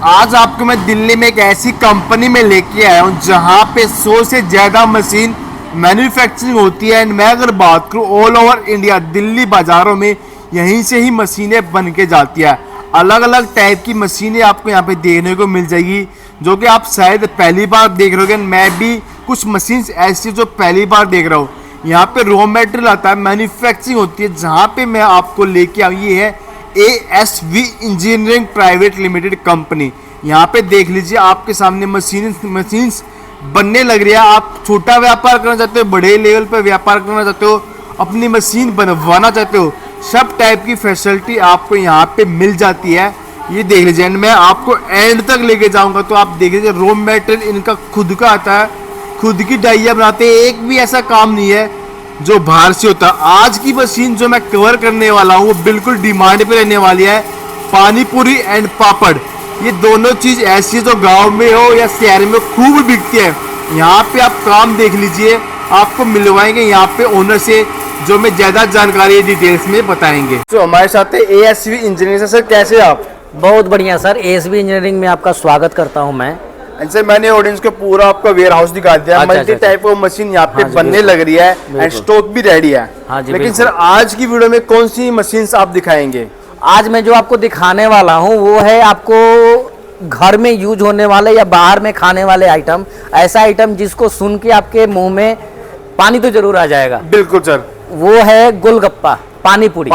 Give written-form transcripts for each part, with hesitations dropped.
आज आपको मैं दिल्ली में एक ऐसी कंपनी में लेके आया हूँ जहाँ पे 100 से ज़्यादा मशीन मैन्युफैक्चरिंग होती है। एंड मैं अगर बात करूँ ऑल ओवर इंडिया दिल्ली बाज़ारों में यहीं से ही मशीनें बन के जाती है। अलग अलग टाइप की मशीनें आपको यहाँ पे देखने को मिल जाएगी जो कि आप शायद पहली बार देख रहे हो। मैं भी कुछ मशीन ऐसी जो पहली बार देख रहा हूँ। यहाँ पे रॉ मटेरियल आता है, मैन्युफैक्चरिंग होती है। जहाँ पे मैं आपको लेके आऊँ ये है ASV engineering private limited company. यहाँ पे देख लीजिए आपके सामने मशीन्स बनने लग रही है। आप छोटा व्यापार करना चाहते हो, बड़े लेवल पे व्यापार करना चाहते हो, अपनी मशीन बनवाना चाहते हो, सब टाइप की फैसिलिटी आपको यहाँ पे मिल जाती है। ये देख लीजिए एंड मैं आपको एंड तक लेके जाऊँगा। तो आप देख लीजिए रॉ मटेरियल इनका खुद का आता है, खुद की डाइयाँ बनाते हैं। एक भी ऐसा काम नहीं है जो बाहर से होता। आज की मशीन जो मैं कवर करने वाला हूँ वो बिल्कुल डिमांड पे रहने वाली है। पानी पूरी एंड पापड़, ये दोनों चीज़ ऐसी है जो गांव में हो या शहर में खूब बिकती है। यहाँ पे आप काम देख लीजिए, आपको मिलवाएंगे यहाँ पे ओनर से जो मैं ज़्यादा जानकारी डिटेल्स में बताएंगे। तो हमारे साथ है ASV इंजीनियरिंग। सर कैसे आप? बहुत बढ़िया सर, ASV इंजीनियरिंग में आपका स्वागत करता हूँ मैं। सर मैंने ऑडियंस को पूरा आपका वेयर हाउस दिखा दिया। मल्टी टाइप ऑफ मशीन यहाँ पे बनने लग रही है एंड स्टॉक भी रेडी है। लेकिन सर आज की वीडियो में कौन सी मशीन आप दिखाएंगे? आज मैं जो आपको दिखाने वाला हूँ वो है आपको घर में यूज होने वाले या बाहर में खाने वाले आइटम। ऐसा आइटम जिसको सुन के आपके मुंह में पानी तो जरूर आ जाएगा। बिल्कुल सर, वो है गोलगप्पा, पानी पूरी।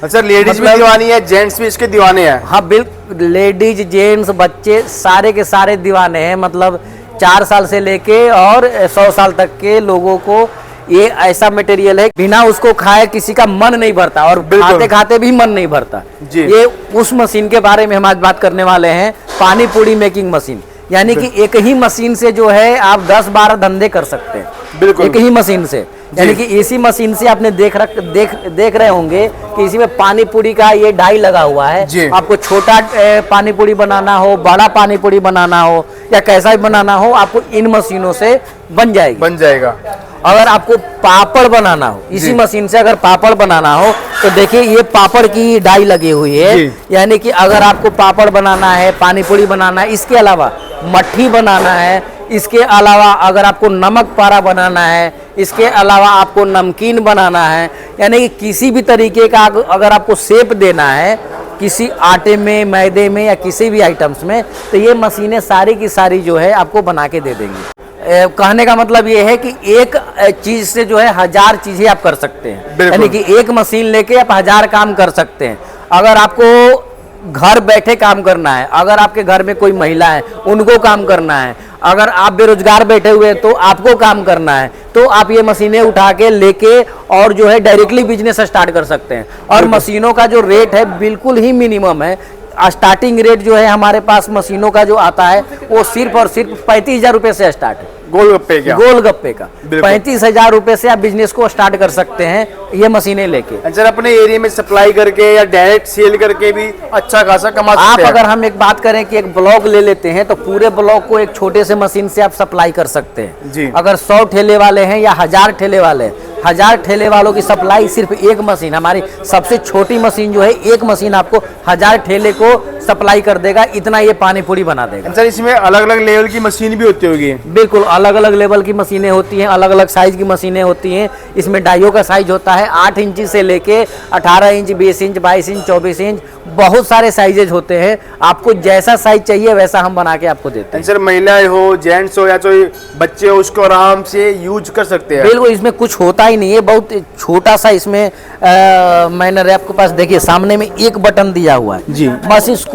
अच्छा, लेडीज भी दीवानी है, जेंट्स भी इसके दीवाने हैं। हाँ बिल्कुल, लेडीज जेंट्स बच्चे सारे के सारे दीवाने हैं। मतलब 4 साल से लेके और 100 साल तक के लोगों को ये ऐसा मटेरियल है, बिना उसको खाए किसी का मन नहीं भरता और खाते खाते भी मन नहीं भरता जी। ये उस मशीन के बारे में हम आज बात करने वाले हैं, पानी पूरी मेकिंग मशीन। यानी कि एक ही मशीन से जो है आप 10-12 धंधे कर सकते हैं। बिल्कुल, एक ही मशीन से। यानी कि इसी मशीन से आपने देख रहे होंगे कि इसी में पानी पूरी का ये डाई लगा हुआ है। आपको छोटा पानी पूरी बनाना हो, बड़ा पानी पूरी बनाना हो या कैसा भी बनाना हो, आपको इन मशीनों से बन जाएगा। अगर आपको पापड़ बनाना हो, इसी मशीन से अगर पापड़ बनाना हो तो देखिए ये पापड़ की डाई लगी हुई है। यानी कि अगर आपको पापड़ बनाना है, पानी पूरी बनाना है, इसके अलावा मट्ठी बनाना है, इसके अलावा अगर आपको नमक पारा बनाना है, इसके अलावा आपको नमकीन बनाना है, यानी कि किसी भी तरीके का अगर आपको शेप देना है किसी आटे में, मैदे में या किसी भी आइटम्स में, तो ये मशीनें सारी की सारी जो है आपको बना के दे देंगी। कहने का मतलब ये है कि एक चीज से जो है 1000 चीजें आप कर सकते हैं। यानी कि एक मशीन लेके आप 1000 काम कर सकते हैं। अगर आपको घर बैठे काम करना है, अगर आपके घर में कोई महिला है उनको काम करना है, अगर आप बेरोजगार बैठे हुए हैं तो आपको काम करना है, तो आप ये मशीनें उठा के लेके और जो है डायरेक्टली बिजनेस स्टार्ट कर सकते हैं। और मशीनों का जो रेट है बिल्कुल ही मिनिमम है। स्टार्टिंग रेट जो है हमारे पास मशीनों का जो आता है वो सिर्फ और सिर्फ 35,000 रुपए से स्टार्ट है। गोलगप्पे का 35,000 रुपए से आप बिजनेस को स्टार्ट कर सकते हैं ये मशीनें लेके। सर अपने एरिया में सप्लाई करके या डायरेक्ट सेल करके भी अच्छा खासा कमा सकते हैं। अगर हम एक बात करें कि एक ब्लॉक ले लेते हैं तो पूरे ब्लॉक को एक छोटे से मशीन से आप सप्लाई कर सकते हैं जी। अगर 100 ठेले वाले हैं या 1000 ठेले वाले, 1000 ठेले वालों की सप्लाई सिर्फ एक मशीन, हमारी सबसे छोटी मशीन जो है एक मशीन आपको 1000 ठेले को सप्लाई कर देगा। इतना ये पानी पूरी बना देगा। सर इसमें अलग अलग लेवल की मशीन भी होती होगी? बिल्कुल, अलग अलग लेवल की मशीनें होती हैं, अलग अलग साइज की मशीनें होती हैं। इसमें डाइयों का साइज होता है 8 इंच से लेके 18 इंच, 20 इंच, 22 इंच, 24 इंच, बहुत सारे साइजेज होते हैं। आपको जैसा साइज चाहिए वैसा हम बना के आपको देते हैं। सर महिलाएं हो, जेंट्स हो या कोई बच्चे हो, उसको आराम से यूज कर सकते हैं। बिल्कुल, इसमें कुछ होता ही नहीं है, बहुत छोटा सा इसमें मैंने आपके पास देखिए सामने में एक बटन दिया हुआ है जी। बस इसको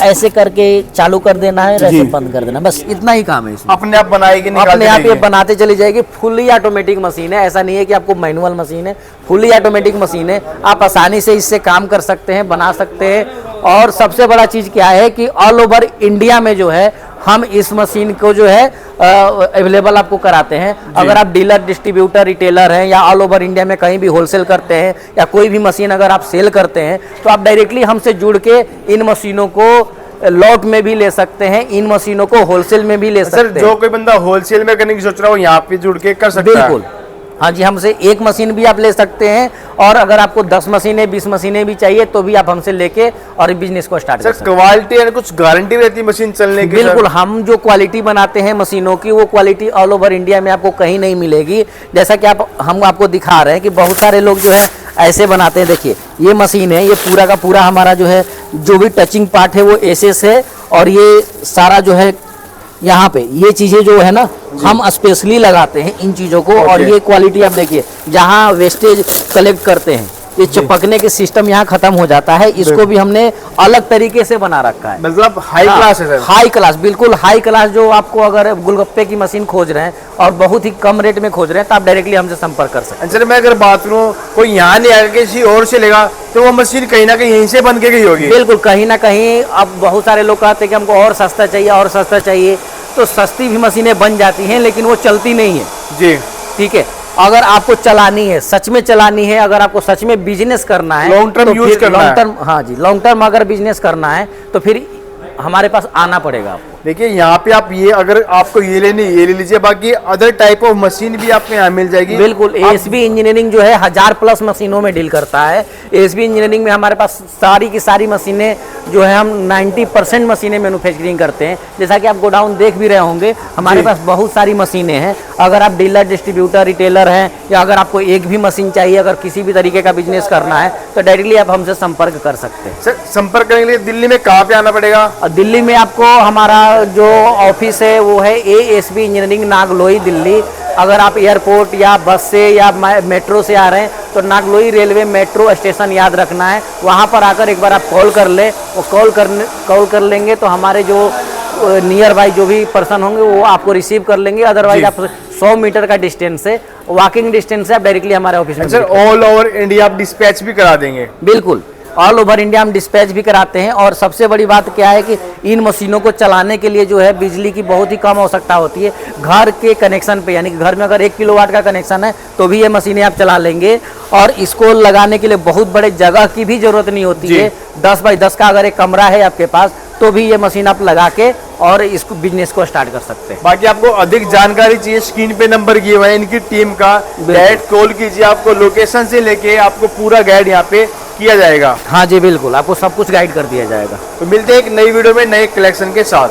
ऐसे करके चालू कर देना है, ऐसे बंद कर देना, बस इतना ही काम है इसमें। अपने आप बनाएगी, अपने आप ये बनाते चली जाएगी। फुली ऑटोमेटिक मशीन है, ऐसा नहीं है कि आपको मैनुअल मशीन है, फुली ऑटोमेटिक मशीन है। आप आसानी से इससे काम कर सकते हैं, बना सकते हैं। और सबसे बड़ा चीज क्या है कि ऑल ओवर इंडिया में जो है हम इस मशीन को जो है अवेलेबल आपको कराते हैं। अगर आप डीलर, डिस्ट्रीब्यूटर, रिटेलर हैं या ऑल ओवर इंडिया में कहीं भी होलसेल करते हैं या कोई भी मशीन अगर आप सेल करते हैं तो आप डायरेक्टली हमसे जुड़ के इन मशीनों को लॉट में भी ले सकते हैं, इन मशीनों को होलसेल में भी ले सकते हैं। जो कोई बंदा होलसेल में करने की सोच रहा हो यहाँ पे जुड़ के कर सकता है। बिल्कुल, हाँ जी, हमसे एक मशीन भी आप ले सकते हैं, और अगर आपको 10 मशीनें 20 मशीनें भी चाहिए तो भी आप हमसे लेके और बिजनेस को स्टार्ट कर सर सकते हैं। क्वालिटी एंड कुछ गारंटी रहती है मशीन चलने की? बिल्कुल, हम जो क्वालिटी बनाते हैं मशीनों की, वो क्वालिटी ऑल ओवर इंडिया में आपको कहीं नहीं मिलेगी। जैसा कि हम आपको दिखा रहे हैं कि बहुत सारे लोग जो है ऐसे बनाते हैं। देखिए ये मशीन है, ये पूरा का पूरा हमारा जो है जो भी टचिंग पार्ट है वो एसएस है, और ये सारा जो है यहाँ पे ये चीज़ें जो है ना हम स्पेशली लगाते हैं इन चीज़ों को। और ये क्वालिटी आप देखिए, जहाँ वेस्टेज कलेक्ट करते हैं, ये चिपकने के सिस्टम यहाँ खत्म हो जाता है। इसको भी हमने अलग तरीके से बना रखा है, मतलब हाई क्लास है सर। हाई क्लास, बिल्कुल हाई क्लास। जो आपको अगर गोलगप्पे की मशीन खोज रहे हैं और बहुत ही कम रेट में खोज रहे हैं तो आप डायरेक्टली हमसे संपर्क कर सकते हैं। सर मैं अगर बात करूँ, कोई यहाँ नहीं आएगा, किसी और से लेगा तो वो मशीन कहीं ना कहीं यहीं से बन के गई होगी। बिल्कुल, कहीं ना कहीं। अब बहुत सारे लोग कहते हैं कि हमको और सस्ता चाहिए, और सस्ता चाहिए, तो सस्ती भी मशीनें बन जाती हैं लेकिन वो चलती नहीं है जी। ठीक है, अगर आपको चलानी है, सच में चलानी है, अगर आपको सच में बिजनेस करना है, लॉन्ग टर्म यूज करना है, लॉन्ग टर्म, हाँ जी, लॉन्ग टर्म अगर बिजनेस करना है तो फिर हमारे पास आना पड़ेगा आपको। देखिए यहाँ पे आप ये, अगर आपको ये लेनी ये ले लीजिए, बाकी अदर टाइप ऑफ मशीन भी आपको यहाँ मिल जाएगी। बिल्कुल, एएसबी इंजीनियरिंग जो है 1000+ मशीनों में डील करता है। एएसबी इंजीनियरिंग में हमारे पास सारी की सारी मशीनें जो है, हम 90% मशीनें मैन्युफैक्चरिंग करते हैं। जैसा कि आप गोडाउन देख भी रहे होंगे, हमारे पास बहुत सारी मशीनें हैं। अगर आप डीलर, डिस्ट्रीब्यूटर, रिटेलर हैं, या अगर आपको एक भी मशीन चाहिए, अगर किसी भी तरीके का बिजनेस करना है तो डायरेक्टली आप हमसे संपर्क कर सकते हैं। सर संपर्क करने के लिए दिल्ली में कहाँ पे आना पड़ेगा? और दिल्ली में आपको हमारा जो ऑफिस है वो है एएसबी इंजीनियरिंग, नागलोई, दिल्ली। अगर आप एयरपोर्ट या बस से या मेट्रो से आ रहे हैं तो नागलोई रेलवे मेट्रो स्टेशन याद रखना है, वहाँ पर आकर एक बार आप कॉल कर लें। वो कॉल कर लेंगे तो हमारे जो नियर बाई जो भी पर्सन होंगे वो आपको रिसीव कर लेंगे। अदरवाइज आप 100 मीटर का डिस्टेंस है, वॉकिंग डिस्टेंस से आप डायरेक्टली हमारे ऑफिस में। सर ऑल ओवर इंडिया आप डिस्पैच भी करा देंगे? बिल्कुल, ऑल ओवर इंडिया हम डिस्पैच भी कराते हैं। और सबसे बड़ी बात क्या है कि इन मशीनों को चलाने के लिए जो है बिजली की बहुत ही कम आवश्यकता होती है। घर के कनेक्शन पे, यानी कि घर में अगर 1 किलोवाट का कनेक्शन है तो भी ये मशीनें आप चला लेंगे। और इसको लगाने के लिए बहुत बड़े जगह की भी जरूरत नहीं होती है। 10 बाई 10 का अगर एक कमरा है आपके पास तो भी ये मशीन आप लगा के और इसको बिजनेस को स्टार्ट कर सकते हैं। बाकी आपको अधिक जानकारी चाहिए, स्क्रीन पे नंबर दिए हुए हैं इनकी टीम का, डायरेक्ट कॉल कीजिए। आपको लोकेशन से लेके आपको पूरा गाइड यहाँ पे किया जाएगा। हाँ जी बिल्कुल, आपको सब कुछ गाइड कर दिया जाएगा। तो मिलते हैं एक नई वीडियो में नए कलेक्शन के साथ।